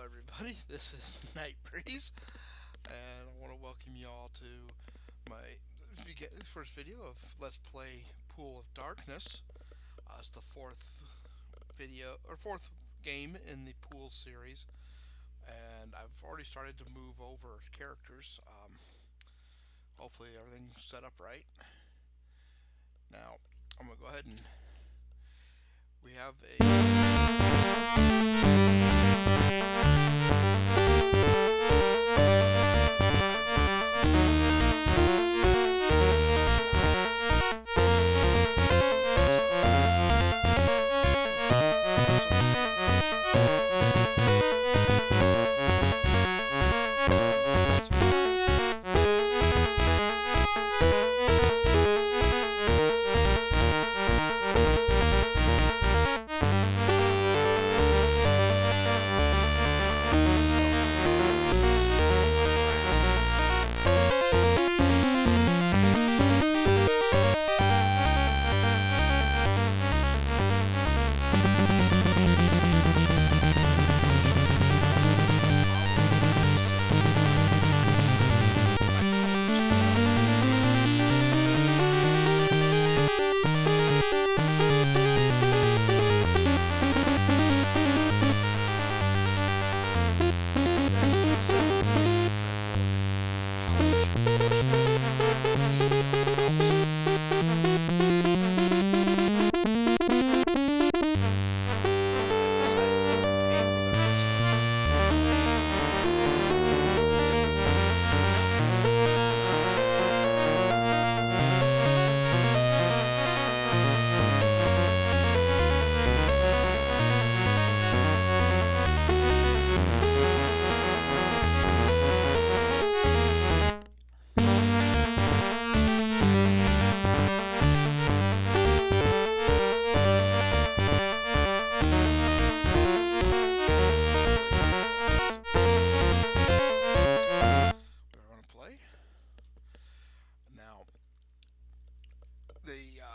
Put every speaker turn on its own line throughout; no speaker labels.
everybody. This is Night Breeze, and I want to welcome you all to my first video of Let's Play Pool of Darkness. It's the fourth game in the Pool series, and I've already started to move over characters. Hopefully everything's set up right. Now, I'm going to go ahead and we have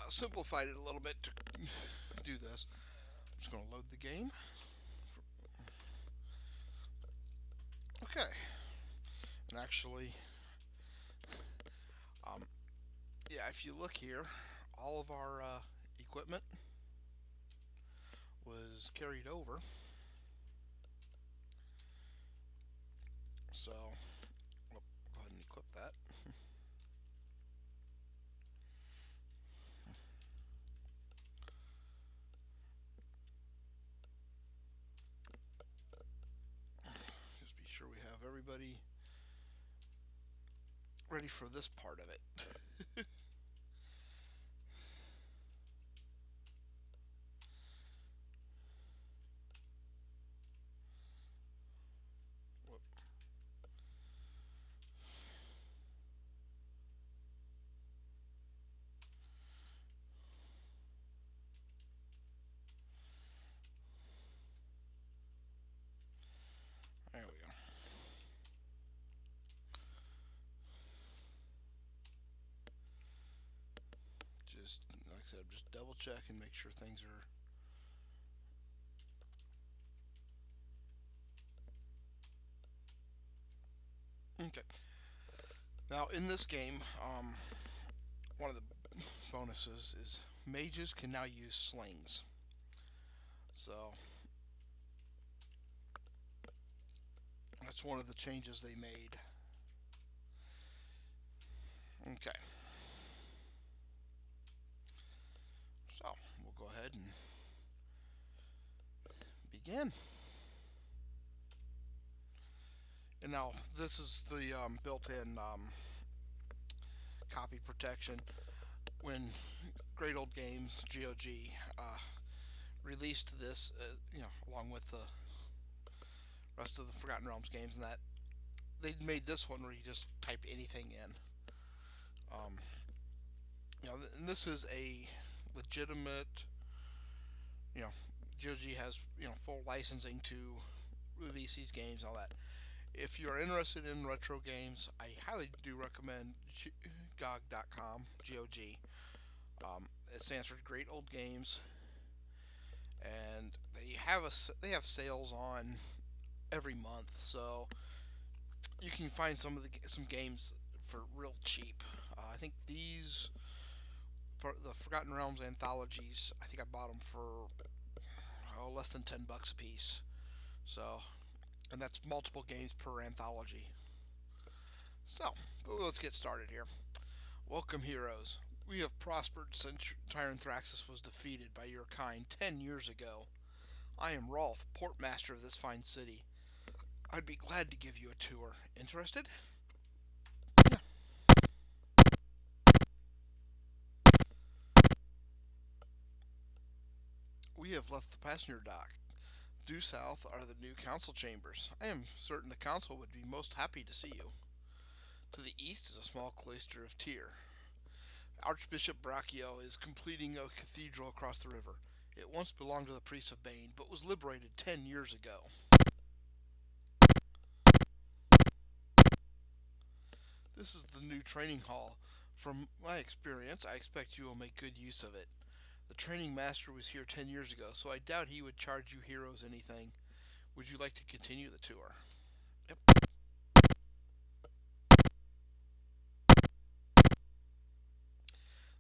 simplified it a little bit to do this. I'm just going to load the game. Okay. And actually, yeah, if you look here, all of our equipment was carried over. So, go ahead and equip that. Just be sure we have everybody ready for this part of it. There we go. Just, like I said, just double check and make sure things are okay. Now, in this game, one of the bonuses is mages can now use slings. So, that's one of the changes they made. Okay. So, we'll go ahead and begin. And now, this is the built-in copy protection. When Great Old Games, GOG, released this, along with the rest of the Forgotten Realms games, and that they made this one where you just type anything in. And this is a legitimate. GOG has full licensing to release these games and all that. If you're interested in retro games, I highly do recommend GOG.com. GOG. It stands for Great Old Games, and they have sales on every month, so you can find some games for real cheap. I think these for the Forgotten Realms anthologies. I think I bought them for less than $10 a piece. So, and that's multiple games per anthology. So, let's get started here. Welcome, heroes. We have prospered since Tyrant Thraxus was defeated by your kind 10 years ago. I am Rolf, portmaster of this fine city. I'd be glad to give you a tour. Interested? Yeah. We have left the passenger dock. Due south are the new council chambers. I am certain the council would be most happy to see you. To the east is a small cloister of Tyr. Archbishop Brachio is completing a cathedral across the river. It once belonged to the priests of Bane, but was liberated 10 years ago. This is the new training hall. From my experience, I expect you will make good use of it. The training master was here 10 years ago, so I doubt he would charge you heroes anything. Would you like to continue the tour? Yep.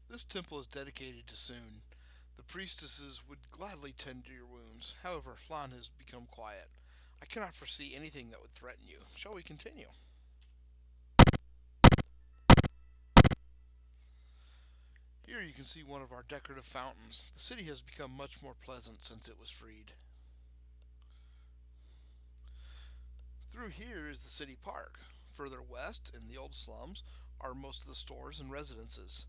This temple is dedicated to Soon. The priestesses would gladly tend to your wounds. However, Flan has become quiet. I cannot foresee anything that would threaten you. Shall we continue? Here you can see one of our decorative fountains. The city has become much more pleasant since it was freed. Through here is the city park. Further west, in the old slums, are most of the stores and residences.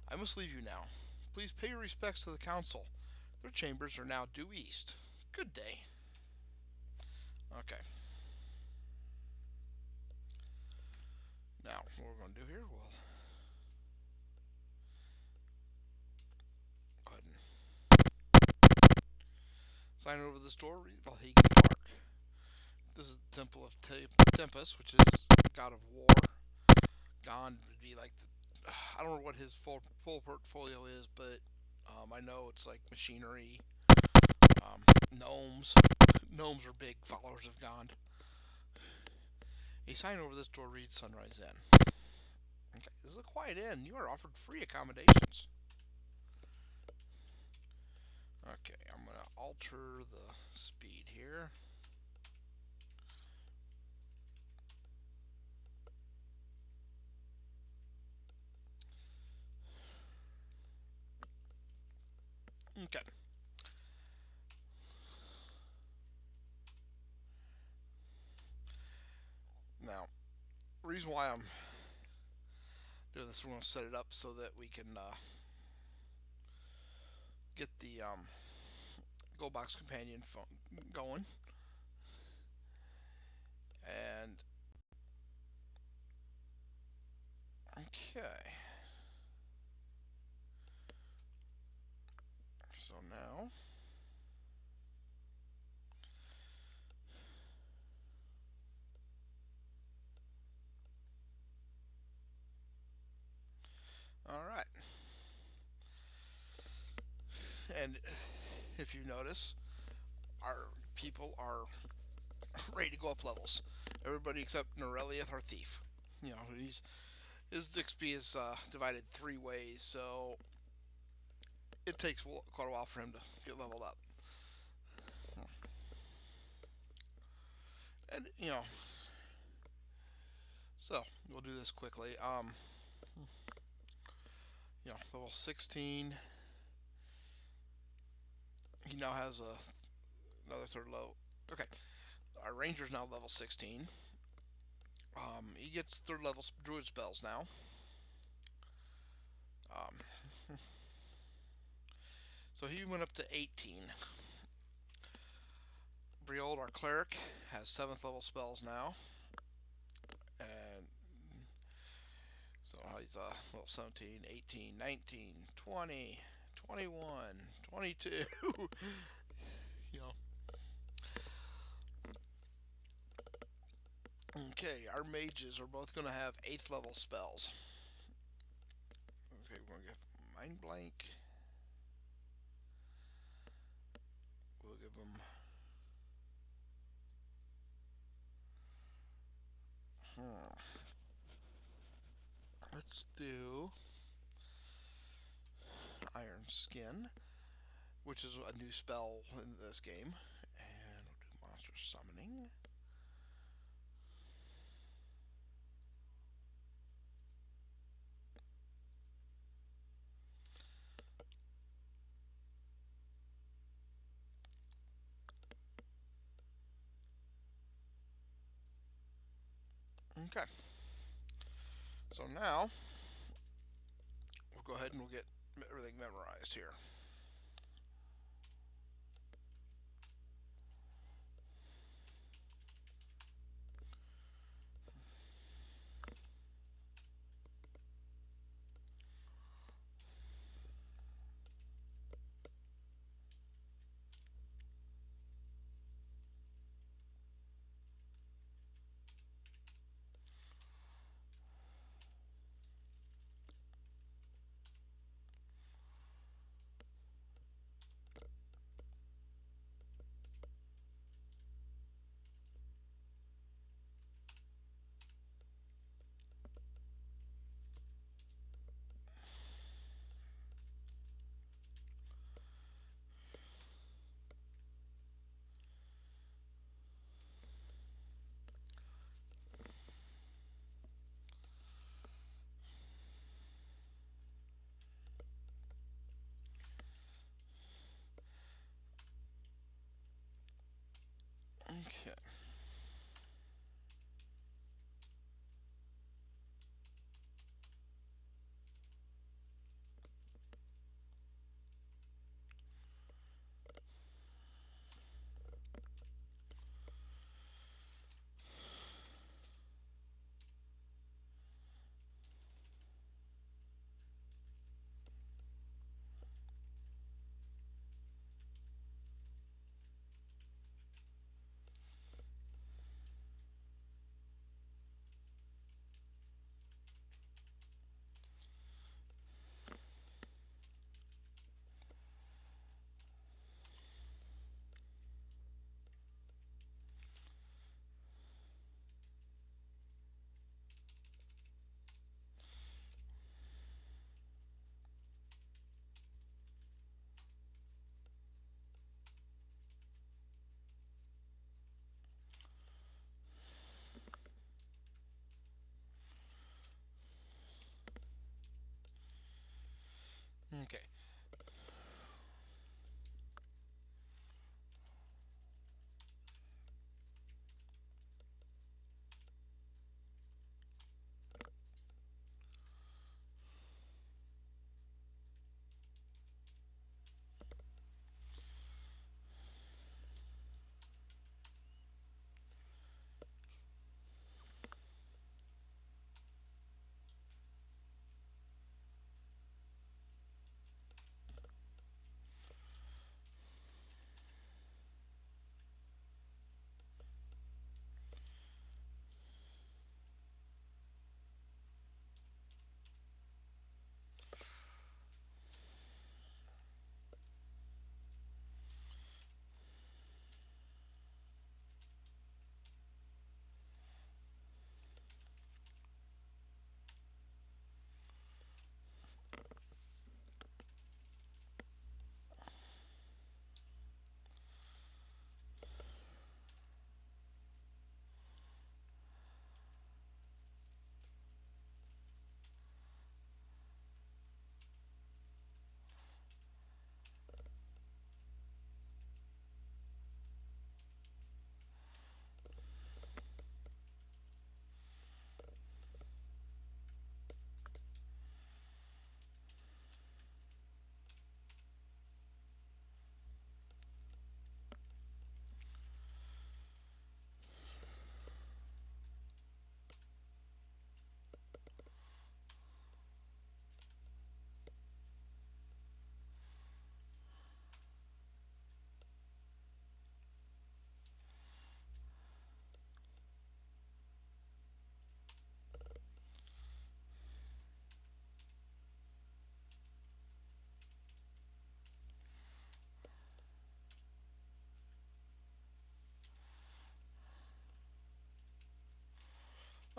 I must leave you now. Please pay your respects to the council. Their chambers are now due east. Good day. Okay. Now, what we're going to do here, we'll go ahead and sign over this door, read Valhegan Park. This is the Temple of Tempest, which is god of war. Gond would be like the, I don't know what his full portfolio is, but I know it's like machinery, gnomes. Gnomes are big followers of Gond. A sign over this door reads Sunrise Inn. Okay, this is a quiet inn. You are offered free accommodations. Okay, I'm going to alter the speed here. Okay. Now, the reason why I'm doing this, we're going to set it up so that we can get the Gold Box Companion phone going. And, okay. So now, all right. And if you notice, our people are ready to go up levels. Everybody except Noreliath, our thief. You know, his XP is divided 3 ways, so it takes quite a while for him to get leveled up. And so we'll do this quickly. Level 16. He now has another third level. Okay, our ranger's now level 16. He gets third level druid spells now. So he went up to 18. Briold, our cleric, has 7th level spells now. And so he's level 17, 18, 19, 20, 21, 22. you know. Okay, our mages are both going to have 8th level spells. Okay, we're going to give Mind Blank. We'll give them let's do Iron Skin, which is a new spell in this game. And we'll do Monster Summoning. Okay. So now we'll go ahead and we'll get everything memorized here. Okay.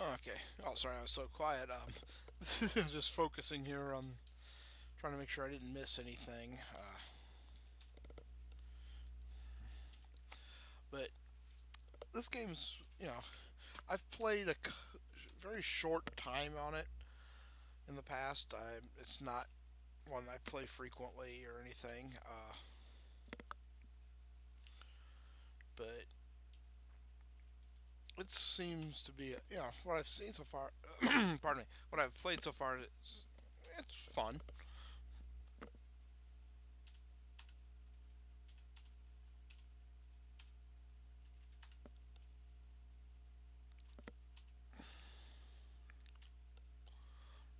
Okay. Oh, sorry, I was so quiet. Just focusing here on trying to make sure I didn't miss anything. But this game's, I've played a very short time on it in the past. It's not one I play frequently or anything. But it seems to be, what I've seen so far. Pardon me. What I've played so far, it's fun.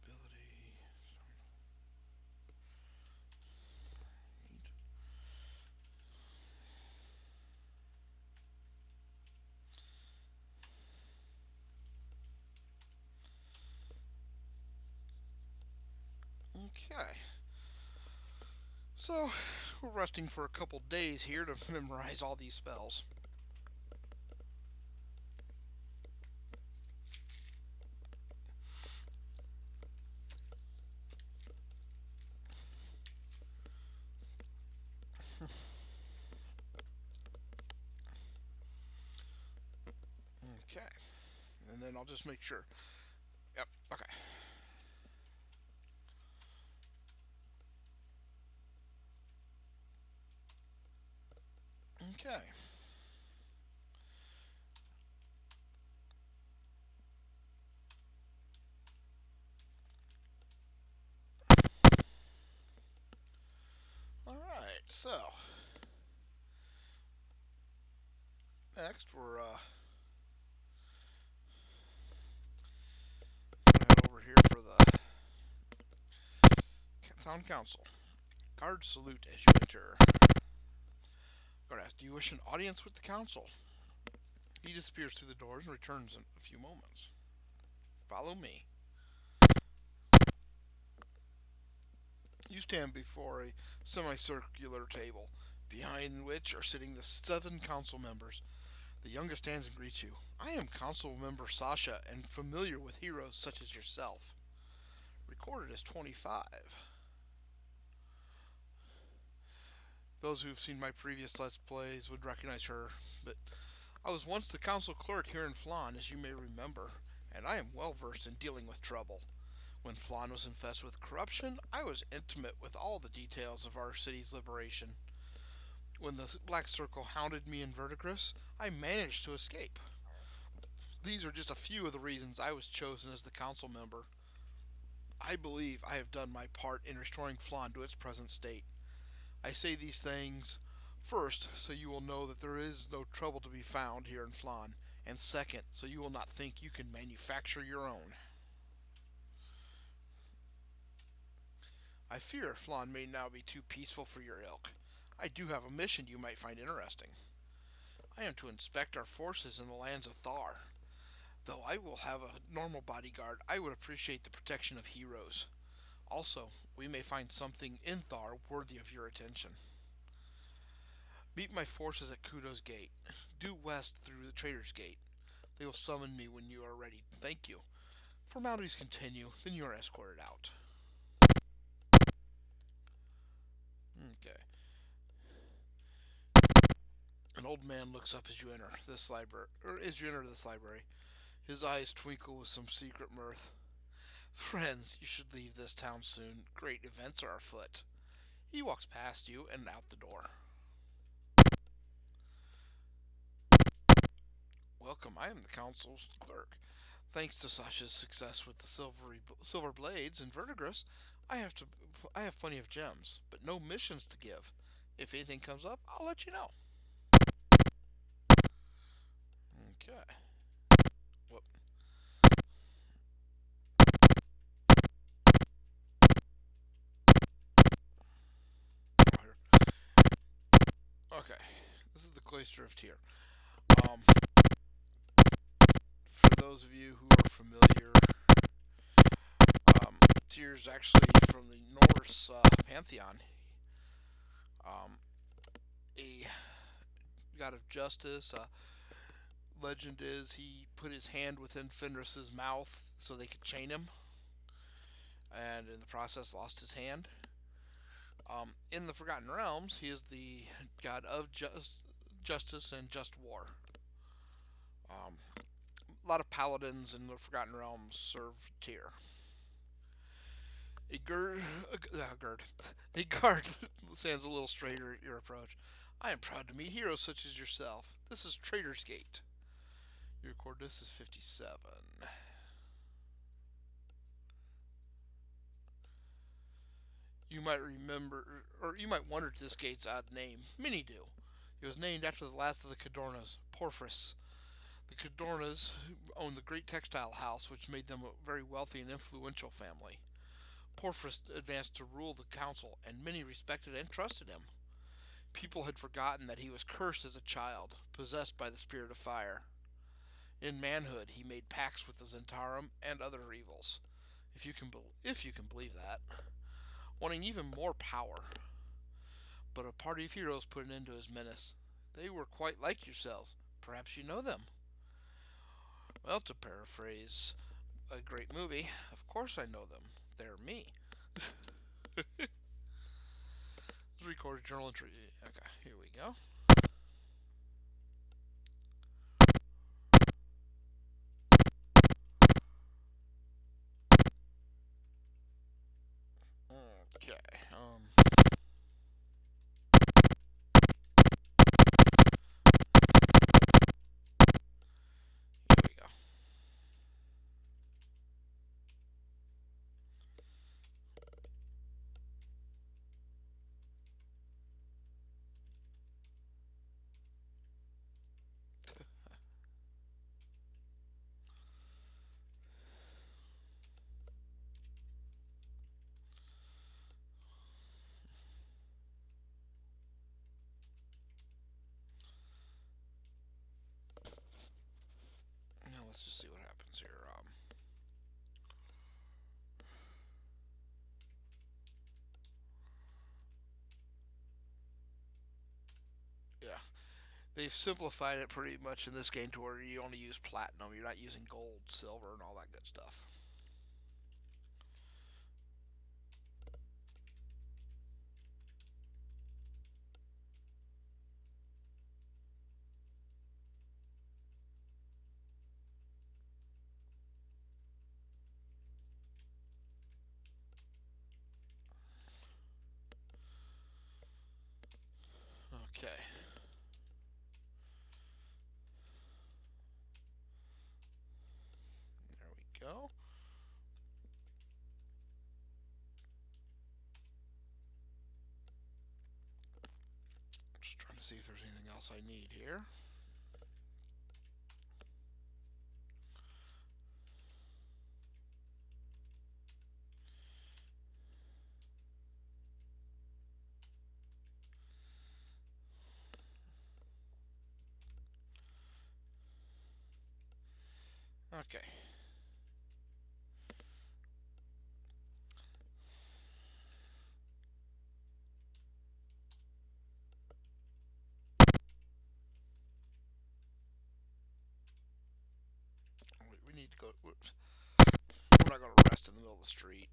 Ability. Okay. So, we're resting for a couple days here to memorize all these spells. Okay. And then I'll just make sure. Yep. Okay. Okay. All right. So, next we're gonna head over here for the town council. Guards salute as you enter. Guard asks, "Do you wish an audience with the council?" He disappears through the doors and returns in a few moments. Follow me. You stand before a semicircular table, behind which are sitting the 7 council members. The youngest stands and greets you. "I am Council Member Sasha and familiar with heroes such as yourself. Recorded as 25. Those who've seen my previous Let's Plays would recognize her, but I was once the council clerk here in Flan, as you may remember, and I am well versed in dealing with trouble. When Flan was infested with corruption, I was intimate with all the details of our city's liberation. When the Black Circle hounded me in Verdigris, I managed to escape. These are just a few of the reasons I was chosen as the council member. I believe I have done my part in restoring Flan to its present state. I say these things, first, so you will know that there is no trouble to be found here in Flan, and second, so you will not think you can manufacture your own. I fear Flan may now be too peaceful for your ilk. I do have a mission you might find interesting. I am to inspect our forces in the lands of Thar. Though I will have a normal bodyguard, I would appreciate the protection of heroes. Also, we may find something in Thar worthy of your attention. Meet my forces at Kudo's Gate. Due west through the Trader's Gate. They will summon me when you are ready. Thank you. Formalities continue, then you are escorted out. Okay. An old man looks up as you enter this library, or as you enter this library. His eyes twinkle with some secret mirth. "Friends, you should leave this town soon. Great events are afoot." He walks past you and out the door. "Welcome. I am the council's clerk. Thanks to Sasha's success with the silver blades and Verdigris, I have plenty of gems, but no missions to give. If anything comes up, I'll let you know." Okay. Whoop. Oh, here. Okay. This is the Cloister of Tyr. Um, for those of you who are familiar, Tyr is actually from the Norse pantheon. Um, a god of justice, legend is he put his hand within Fenris's mouth so they could chain him, and in the process lost his hand. In the Forgotten Realms, he is the god of justice and just war. A lot of paladins in the Forgotten Realms serve Tyr. A guard, a guard stands a little straighter at your approach. I am proud to meet heroes such as yourself. This is Trader's Gate. Your coordinates is 57. You might remember, or you might wonder to this gate's odd name. Many do. It was named after the last of the Cadornas, Porphyris. The Cadornas owned the great textile house, which made them a very wealthy and influential family. Porphyris advanced to rule the council, and many respected and trusted him. People had forgotten that he was cursed as a child, possessed by the spirit of fire. In manhood, he made pacts with the Zentarum and other evils, if you can believe that, wanting even more power. But a party of heroes put an end to his menace. They were quite like yourselves. Perhaps you know them. Well, to paraphrase a great movie, of course I know them. They're me. Recorded journal entry. Okay, here we go. Okay. Here we go. Now let's just see what happens here. Yeah, they've simplified it pretty much in this game to where you only use platinum. You're not using gold, silver, and all that good stuff. Okay. There we go. Just trying to see if there's anything else I need here. Okay. We need to go. We're not going to rest in the middle of the street.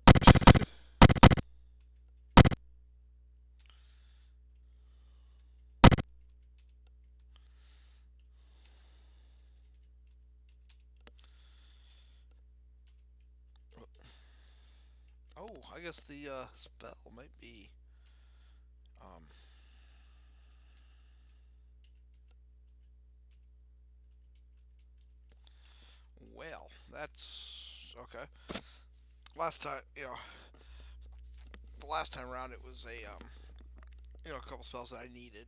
Oh, I guess the spell might be. Um, well, that's okay. Last time, the last time around it was a couple spells that I needed.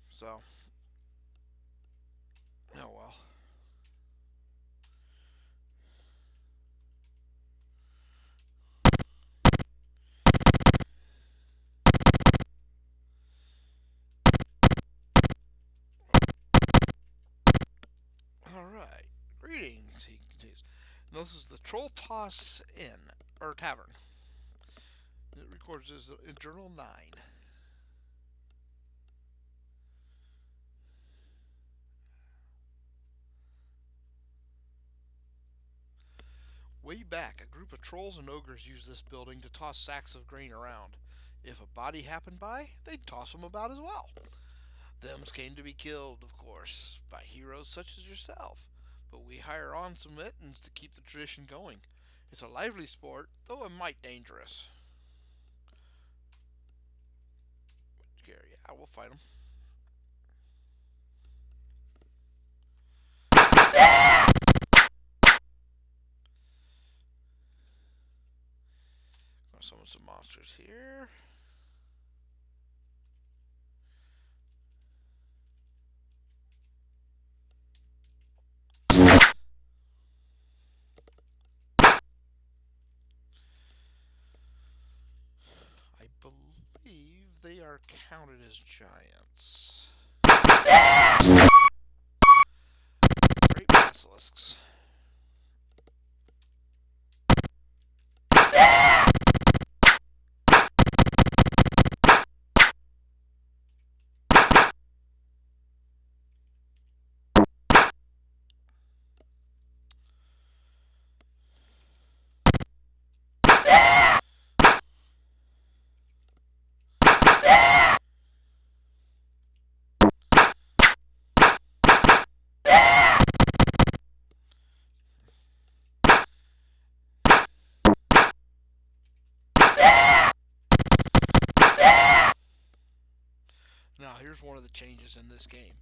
So, oh well. All right. Greetings, he continues. And this is the Troll Toss Inn or Tavern. It records as in Journal 9. Way back, a group of trolls and ogres used this building to toss sacks of grain around. If a body happened by, they'd toss them about as well. Thems came to be killed, of course, by heroes such as yourself, but we hire on some mittens to keep the tradition going. It's a lively sport, though a mite dangerous. Gary, yeah, we'll fight them. Gonna summon some monsters here. I believe they are counted as giants. Great basilisks. Now here's one of the changes in this game.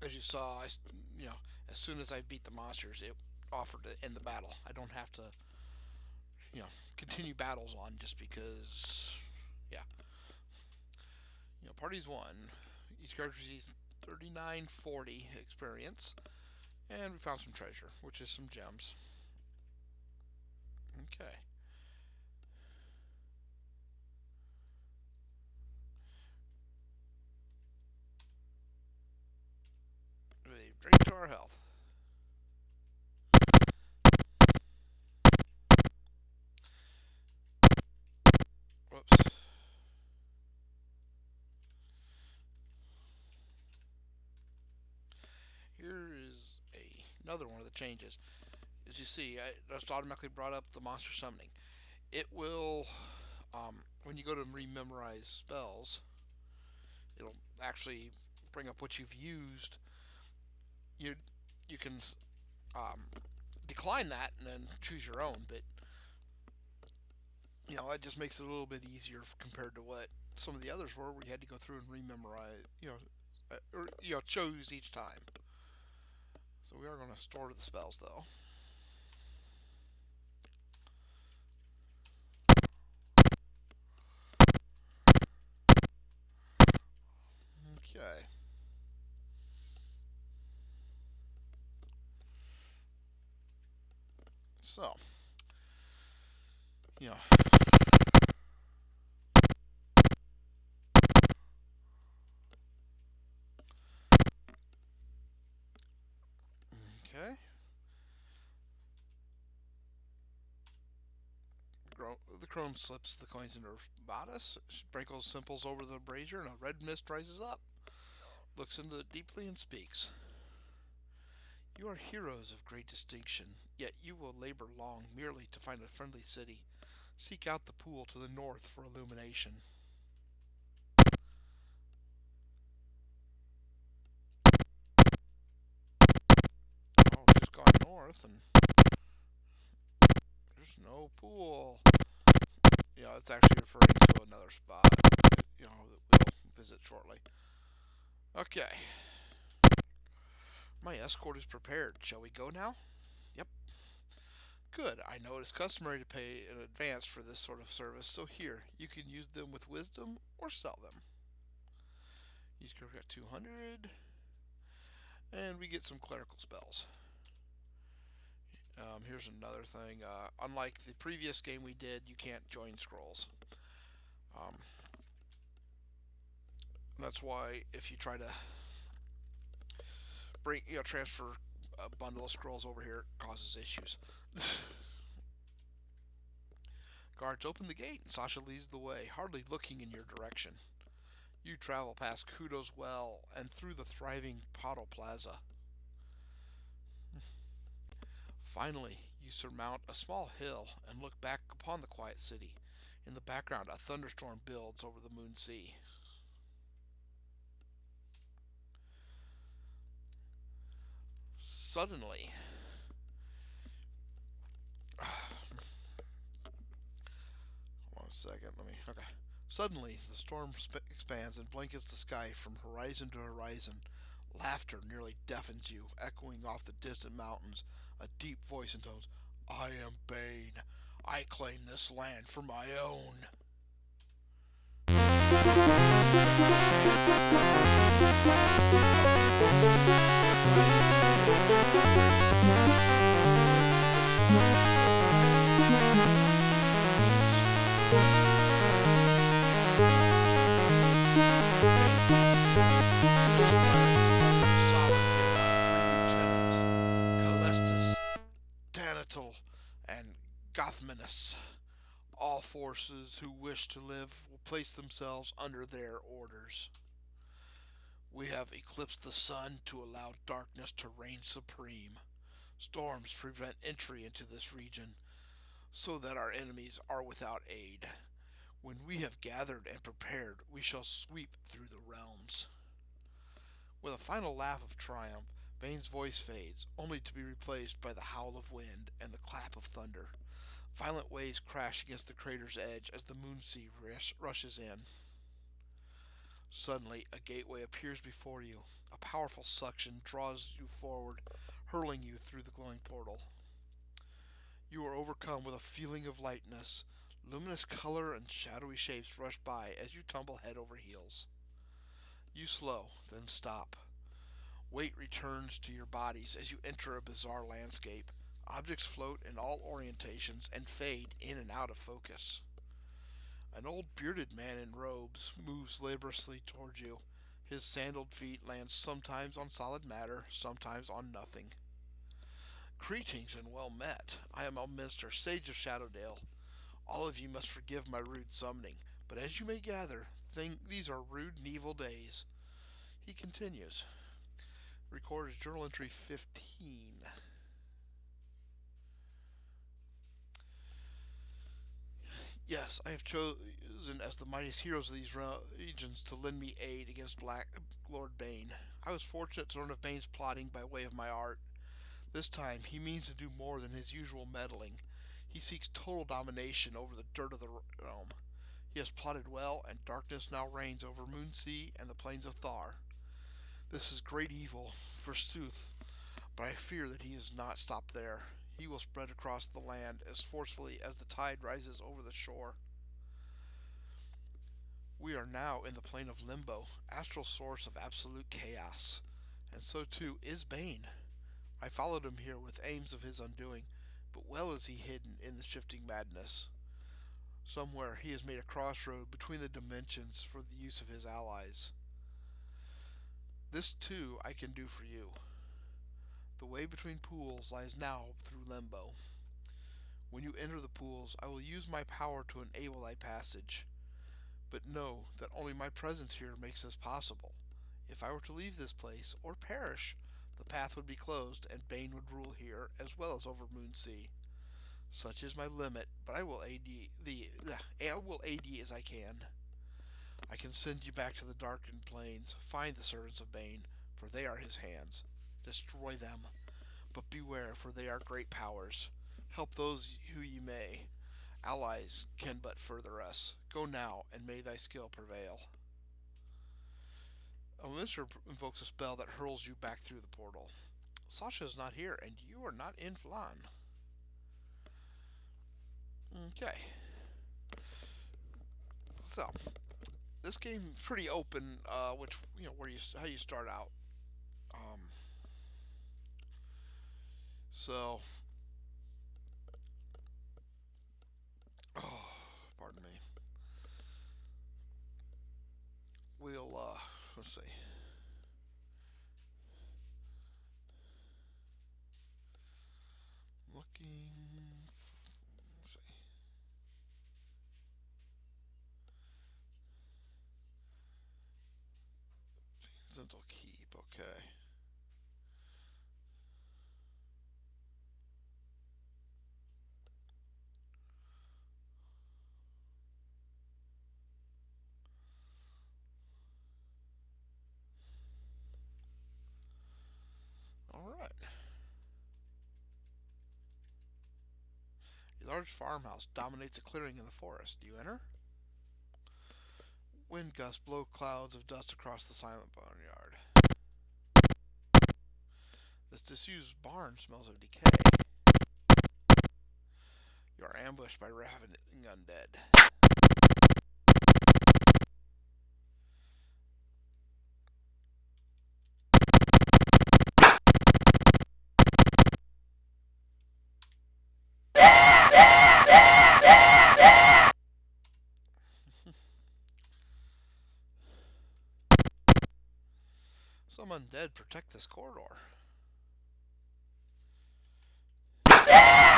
As you saw, you know, as soon as I beat the monsters, it offered to end the battle. I don't have to, continue battles on just because, yeah. Parties one. Each character receives 3940 experience, and we found some treasure, which is some gems. Okay. We drink to our health. Whoops. Here is another one of the changes. As you see, I just automatically brought up the monster summoning. It will, when you go to rememorize spells, it'll actually bring up what you've used. You can decline that and then choose your own, but that just makes it a little bit easier compared to what some of the others were, where you had to go through and rememorize, or choose each time. So we are going to store the spells though. Okay. So, yeah. Okay. The crone slips the coins into her bodice, sprinkles simples over the brazier, and a red mist rises up. Looks into it deeply and speaks. You are heroes of great distinction, yet you will labor long merely to find a friendly city. Seek out the pool to the north for illumination. Oh, just gone north and there's no pool. It's actually referring to another spot, that we'll visit shortly. Okay. My escort is prepared. Shall we go now? Yep. Good. I know it is customary to pay in advance for this sort of service, so here, you can use them with wisdom or sell them. Each character got 200. And we get some clerical spells. Here's another thing. Unlike the previous game we did, you can't join scrolls. That's why if you try to transfer a bundle of scrolls over here, it causes issues. Guards open the gate and Sasha leads the way, hardly looking in your direction. You travel past Kudo's Well and through the thriving Potto Plaza. Finally, You surmount a small hill and look back upon the quiet city. In the background, a thunderstorm builds over the Moon Sea. Suddenly, hold on a second, okay. Suddenly, the storm expands and blankets the sky from horizon to horizon. Laughter nearly deafens you, echoing off the distant mountains. A deep voice intones, I am Bane. I claim this land for my own. Calestus, Danatal, and Gothmanus. All forces who wish to live will place themselves under their orders. We have eclipsed the sun to allow darkness to reign supreme. Storms prevent entry into this region so that our enemies are without aid. When we have gathered and prepared, we shall sweep through the realms. With a final laugh of triumph, Bane's voice fades, only to be replaced by the howl of wind and the clap of thunder. Violent waves crash against the crater's edge as the moon sea rushes in. Suddenly, a gateway appears before you. A powerful suction draws you forward, hurling you through the glowing portal. You are overcome with a feeling of lightness. Luminous color and shadowy shapes rush by as you tumble head over heels. You slow, then stop. Weight returns to your bodies as you enter a bizarre landscape. Objects float in all orientations and fade in and out of focus. An old bearded man in robes moves laboriously toward you. His sandaled feet land sometimes on solid matter, sometimes on nothing. Greetings and well met. I am Elminster, Sage of Shadowdale. All of you must forgive my rude summoning, but as you may gather, these are rude and evil days. He continues. Recorded journal entry 15. Yes, I have chosen as the mightiest heroes of these regions to lend me aid against Black Lord Bane. I was fortunate to learn of Bane's plotting by way of my art. This time, he means to do more than his usual meddling. He seeks total domination over the dirt of the realm. He has plotted well, and darkness now reigns over Moonsea and the plains of Thar. This is great evil, forsooth, but I fear that he has not stopped there. He will spread across the land as forcefully as the tide rises over the shore. We are now in the plane of Limbo, astral source of absolute chaos, and so too is Bane. I followed him here with aims of his undoing, but well is he hidden in the shifting madness. Somewhere he has made a crossroad between the dimensions for the use of his allies. This too I can do for you. The way between pools lies now through Limbo. When you enter the pools, I will use my power to enable thy passage. But know that only my presence here makes this possible. If I were to leave this place, or perish, the path would be closed, and Bane would rule here as well as over Moonsea. Such is my limit, but I will aid ye as I can. I can send you back to the darkened plains. Find the servants of Bane, for they are his hands. Destroy them, but beware, for they are great powers. Help those who ye may. Allies can but further us. Go now, and may thy skill prevail. Elminster invokes a spell that hurls you back through the portal. Sasha is not here, and you are not in Flan. Okay. So, this game is pretty open, which, how you start out. So, oh, pardon me. We'll, let's see. Looking, let's see. Zental Keep, okay. large farmhouse dominates a clearing in the forest. Do you enter? Wind gusts blow clouds of dust across the silent barnyard. This disused barn smells of decay. You are ambushed by ravening undead. Some undead protect this corridor. Yeah.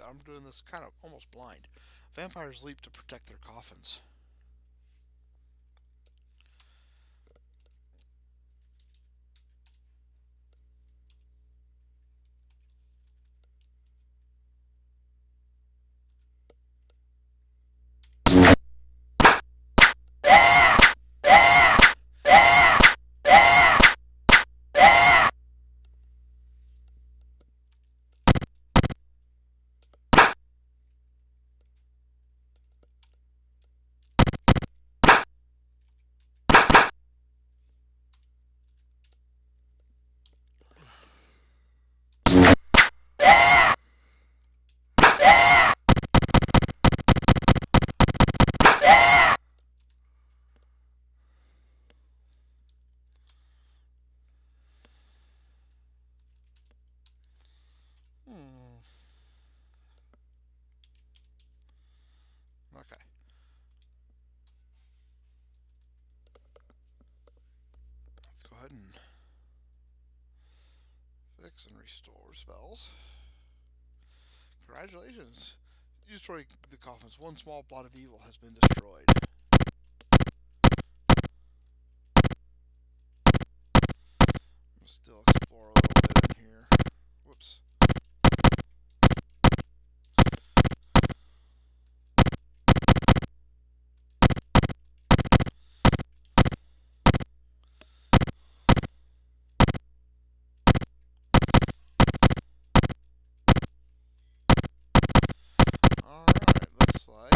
I'm doing this kind of almost blind. Vampires leap to protect their coffins. Okay. Let's go ahead and fix and restore spells. Congratulations. You destroyed the coffins. One small blot of evil has been destroyed. I'm still explore a little bit in here. Whoops. Alright, looks like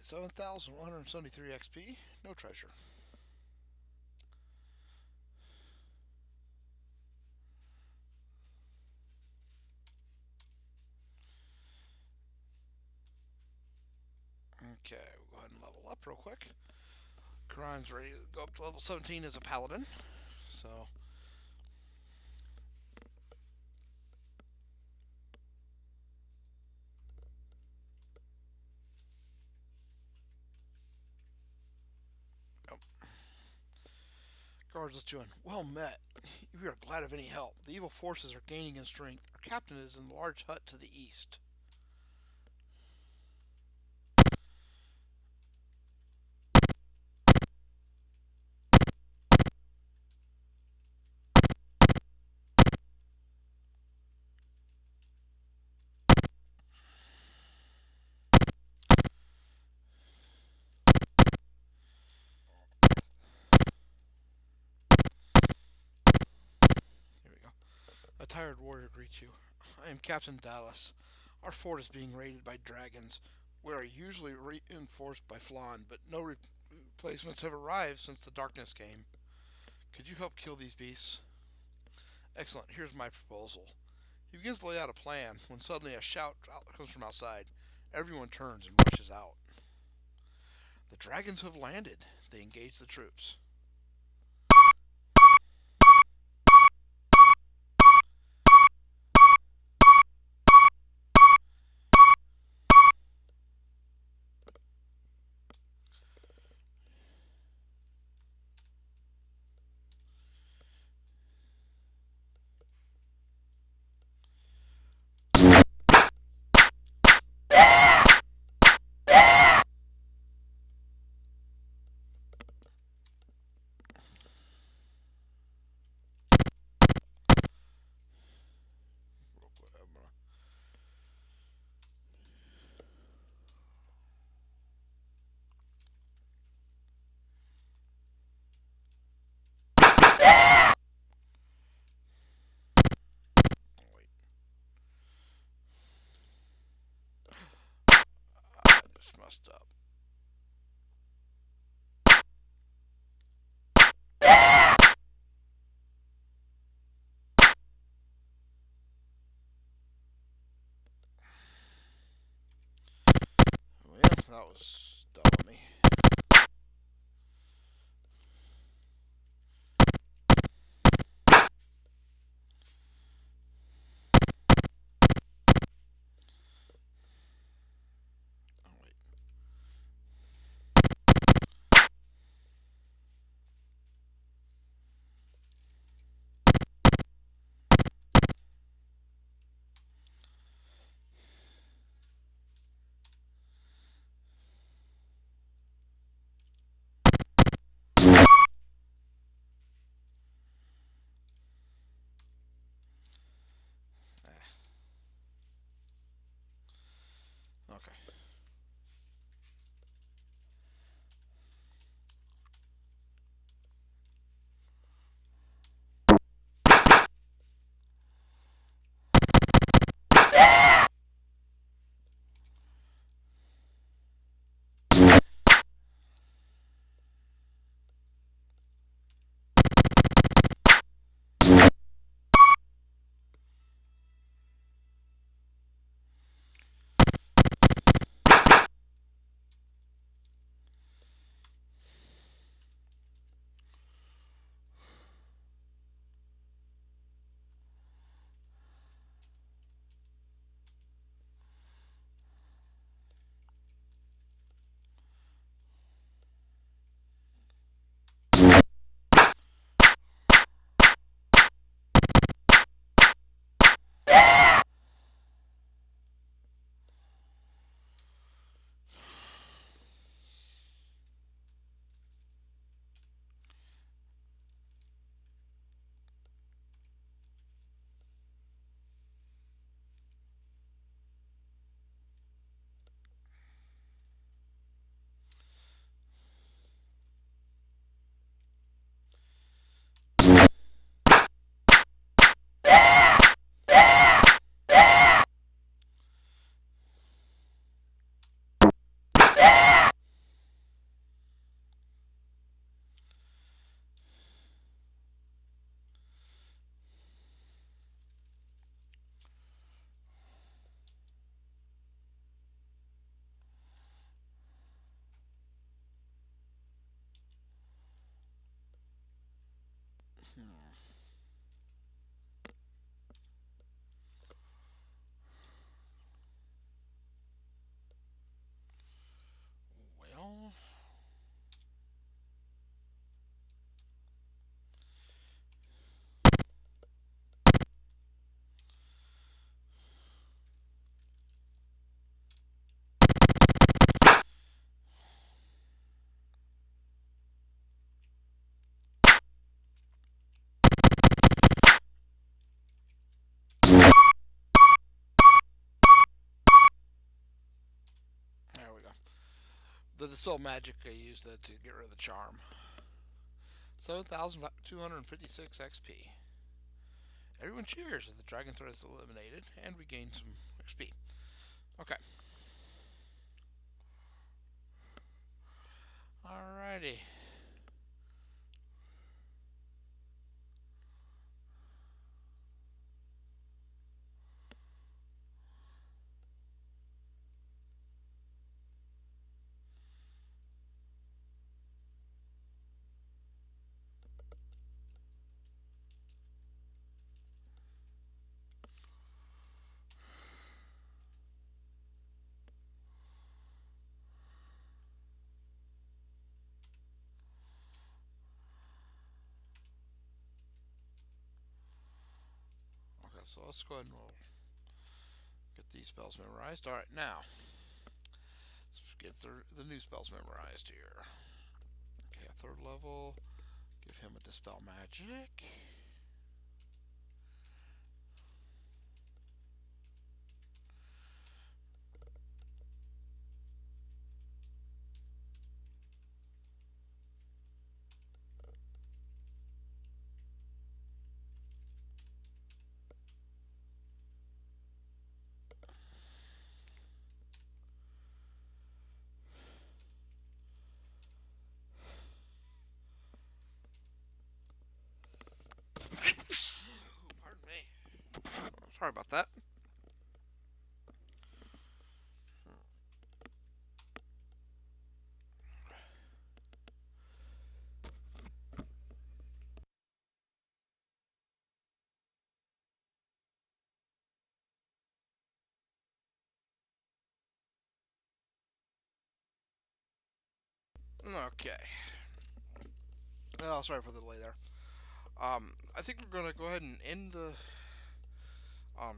7,173 XP. No treasure. Okay, we'll go ahead and level up real quick. Karan's ready to go up to level 17 as a paladin. So, oh. Guards, let's join. Well met. We are glad of any help. The evil forces are gaining in strength. Our captain is in the large hut to the east. A tired warrior greets you. I am Captain Dallas. Our fort is being raided by dragons. We are usually reinforced by Flan, but no replacements have arrived since the darkness came. Could you help kill these beasts? Excellent. Here's my proposal. He begins to lay out a plan when suddenly a shout comes from outside. Everyone turns and rushes out. The dragons have landed. They engage the troops. Messed up. Well, that was dumb of me. Okay. The Dispel Magic, I used that to get rid of the charm. 7,256 XP. Everyone cheers as the dragon threat is eliminated, and we gain some XP. Okay. Alrighty. Okay, so let's go ahead and we'll get these spells memorized. Alright, now, let's get the new spells memorized here. Okay, 3rd level. Give him a Dispel Magic. Pardon me. Sorry about that. Okay. Oh, sorry for the delay there. I think we're going to go ahead and end the um,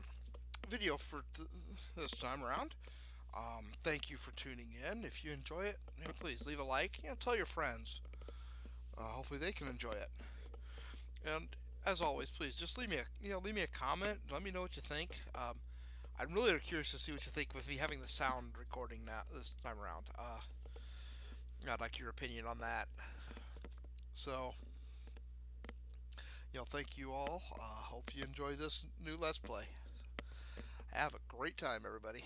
video for this time around. Thank you for tuning in. If you enjoy it, please leave a like. Tell your friends. Hopefully they can enjoy it. And as always, please just leave me a comment. Let me know what you think. I'm really curious to see what you think with me having the sound recording now this time around. I'd like your opinion on that. So, thank you all. Hope you enjoy this new Let's Play. Have a great time, everybody.